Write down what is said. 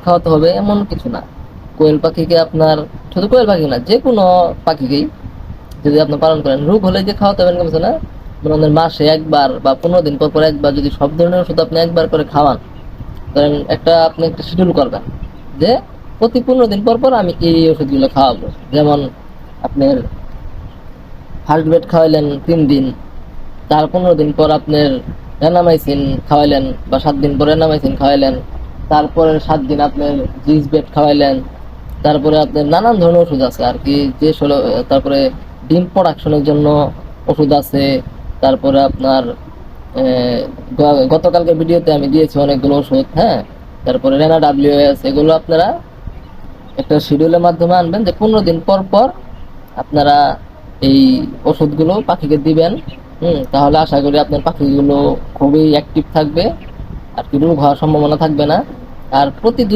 খাওয়াতে হবে এমন কিছু না। কোয়েল পাখিকে আপনার, শুধু কোয়েল পাখি না, যে কোনো পাখিকেই যদি আপনি পালন করেন, রোগ হলে যে খাওয়াতে হবেন কিছু না। মানে মাসে একবার বা 15 দিন পর পর একবার যদি সব ধরনের ওষুধ আপনি একবার করে খাওয়ান, ধরেন আপনি একটা শিডিউল করবেন যে প্রতি 15 দিন পর পর আমি এই ওষুধগুলো খাওয়াবো। যেমন আপনার ফার্স্ট বেড খাওয়াইলেন 3 দিন, তার 15 দিন পর আপনার রেনামাইসিন খাওয়াইলেন, বা 7 দিন পর রেনামাইসিন খাওয়াইলেন, তারপরে 7 দিন আপনার জিস বেড খাওয়াইলেন, তারপরে আপনার নানান ধরনের ওষুধ আছে আর কি, যে তারপরে ডিম প্রোডাকশনের জন্য ওষুধ আছে। তারপরে আপনার গতকালকে ভিডিওতে আমি দিয়েছি অনেকগুলো ওষুধ, হ্যাঁ। তারপরে রেনা ডাব্লিউএস, এগুলো আপনারা একটা শিডিউলের মাধ্যমে আনবেন যে 15 দিন পর পর আপনারা এই ওষুধগুলো পাখিকে দিবেন। তাহলে আশা করি আপনার পাখিগুলো খুবই অ্যাক্টিভ থাকবে, আর কি রোগ হওয়ার সম্ভাবনা থাকবে না। আর প্রতি 2